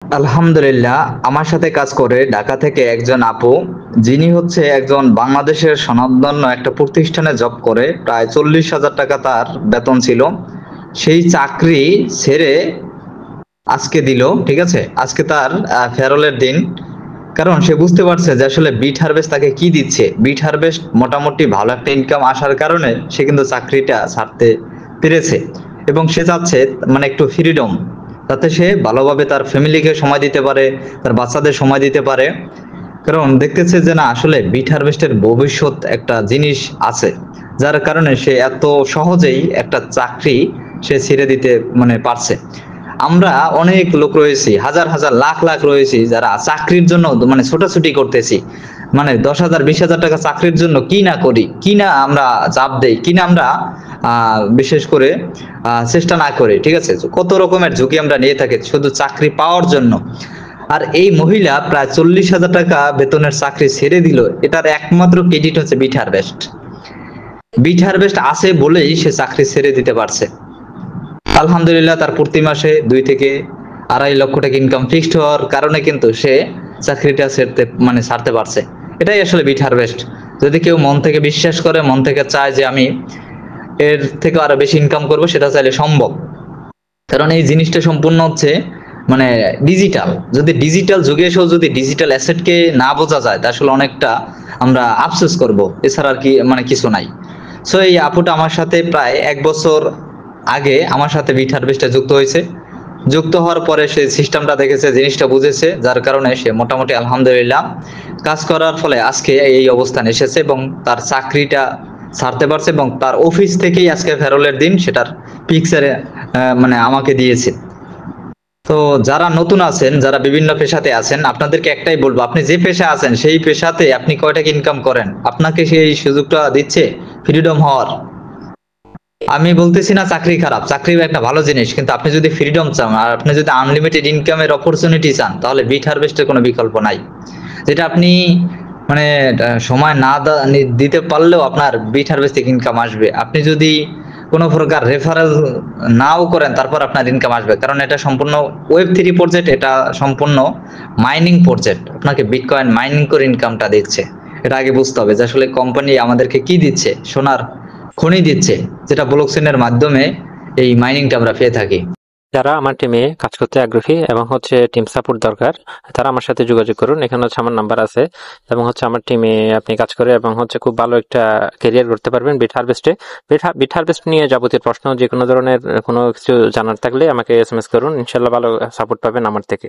আলহামদুলিল্লাহ, আমার সাথে কাজ করে ঢাকা থেকে একজন আপু, যিনি হচ্ছে একজন বাংলাদেশের স্বনামধন্য একটা প্রতিষ্ঠানে জব করে। প্রায় 40,000 টাকা তার বেতন ছিল। সেই চাকরি ছেড়ে আজকে দিল। ঠিক আছে, আজকে তার ফেরলের দিন। কারণ সে বুঝতে পারছে যে আসলে বিট হারভেস্ট তাকে কি দিচ্ছে। বিট হারভেস্ট মোটামুটি ভালো একটা ইনকাম আসার কারণে সে কিন্তু চাকরিটা ছাড়তে পেরেছে, এবং সে চাচ্ছে মানে একটু ফ্রিডম, যাতে সে ভালোভাবে তার ফ্যামিলিকে সময় দিতে পারে, তার বাচ্চাদের সময় দিতে পারে। কারণ দেখতেছে যে না, আসলে বিট হারভেস্টের ভবিষ্যৎ একটা জিনিস আছে, যার কারণে সে এত সহজেই একটা চাকরি সে ছেড়ে দিতে মানে পারছে। আমরা অনেক লোক রয়েছি, হাজার হাজার লাখ লাখ রয়েছি, যারা চাকরির জন্য মানে ছোটাছুটি করতেছি। মানে 10,000 20,000 টাকা চাকরির জন্য কি না করি, কি না আমরা চাপ দেই, কি না আমরা বিশেষ করে চেষ্টা না করি। ঠিক আছে, কত রকমের ঝুঁকি আমরা নিয়ে থাকি শুধু চাকরি পাওয়ার জন্য। আর এই মহিলা প্রায় 40,000 টাকা বেতনের চাকরি ছেড়ে দিল। এটার একমাত্র ক্রেডিট হচ্ছে বিট হারভেস্ট। বিট হারভেস্ট আছে বলেই সে চাকরি ছেড়ে দিতে পারছে। আলহামদুলিল্লাহ, তার প্রতি মাসে 2 থেকে 2.5 লক্ষ টাকা ইনকাম ফিক্সড হওয়ার কারণে কিন্তু সে চাকরিটা ছাড়তে পারছে। এটাই আসলে বিট হারভেস্ট। যদি কেউ মন থেকে বিশ্বাস করে, মন থেকে চায় যে আমি এর থেকে আরো বেশি ইনকাম করব, সেটা চাইলে সম্ভব। কারণ এই জিনিসটা সম্পূর্ণ হচ্ছে মানে ডিজিটাল। যদি ডিজিটাল যুগে এসেও যদি ডিজিটাল অ্যাসেটকে না বোঝা যায়, তা আসলে অনেকটা আমরা আফসোস করব, এছাড়া আর কি মানে কিছু নাই। সো এই আপুটা আমার সাথে প্রায় 1 বছর আগে আমার সাথে বিট হারভেস্টে যুক্ত হয়েছে। যুক্ত হওয়ার পরে সে সিস্টেমটা দেখেছে, জিনিসটা বুঝেছে, যার কারণে সে মোটামুটি আলহামদুলিল্লাহ কাজ করার ফলে আজকে এই অবস্থান এসেছে, এবং তার চাকরিটা ছাড়তে পারছে, এবং তার অফিস থেকেই আজকে ফেরলের দিন সেটার পিকচারে মানে আমাকে দিয়েছে। তো যারা নতুন আছেন, যারা বিভিন্ন পেশাতে আছেন, আপনাদেরকে একটাই বলবো, আপনি যে পেশা আছেন সেই পেশাতে আপনি কয় টাকা ইনকাম করেন, আপনাকে সেই সুযোগটা দিচ্ছে ফ্রিডম হওয়ার। আমি বলতেছি না চাকরি খারাপ, চাকরি একটা ভালো জিনিস, কিন্তু আপনি যদি ফ্রিডম চান আর আপনি যদি আনলিমিটেড ইনকামের অপরচুনিটি চান, তাহলে বিট হারভেস্টের কোনো বিকল্প নাই। যেটা আপনি মানে সময় না দিতে পারলেও আপনার বিট হারভেস্ট থেকে ইনকাম আসবে। আপনি যদি কোনো প্রকার রেফারেল নাও করেন, তারপর আপনার ইনকাম আসবে। কারণ এটা সম্পূর্ণ ওয়েব 3 প্রজেক্ট, এটা সম্পূর্ণ মাইনিং প্রজেক্ট। আপনাকে বিটকয়েন মাইনিং করে ইনকামটা দিচ্ছে। এটা আগে বুঝতে হবে যে আসলে কোম্পানি আমাদেরকে কি দিচ্ছে, সোনার খনি দিচ্ছে, যেটা ব্লকচেনের মাধ্যমে এই মাইনিংটা আমরা পেয়ে থাকি। যারা আমার টিমে কাজ করতে আগ্রহী এবং টিম সাপোর্ট দরকার, তারা আমার সাথে যোগাযোগ করুন। এখানে আমার নাম্বার আছে, এবং আমার টিমে আপনি কাজ করে এবং খুব ভালো একটা ক্যারিয়ার করতে পারবেন বিট হারভেস্টে। বিট হারভেস্ট নিয়ে যাবতীয় প্রশ্ন, যে কোনো ধরনের কোনো কিছু জানার থাকলে আমাকে SMS করুন, ইনশাল্লাহ ভালো সাপোর্ট পাবেন আমার থেকে।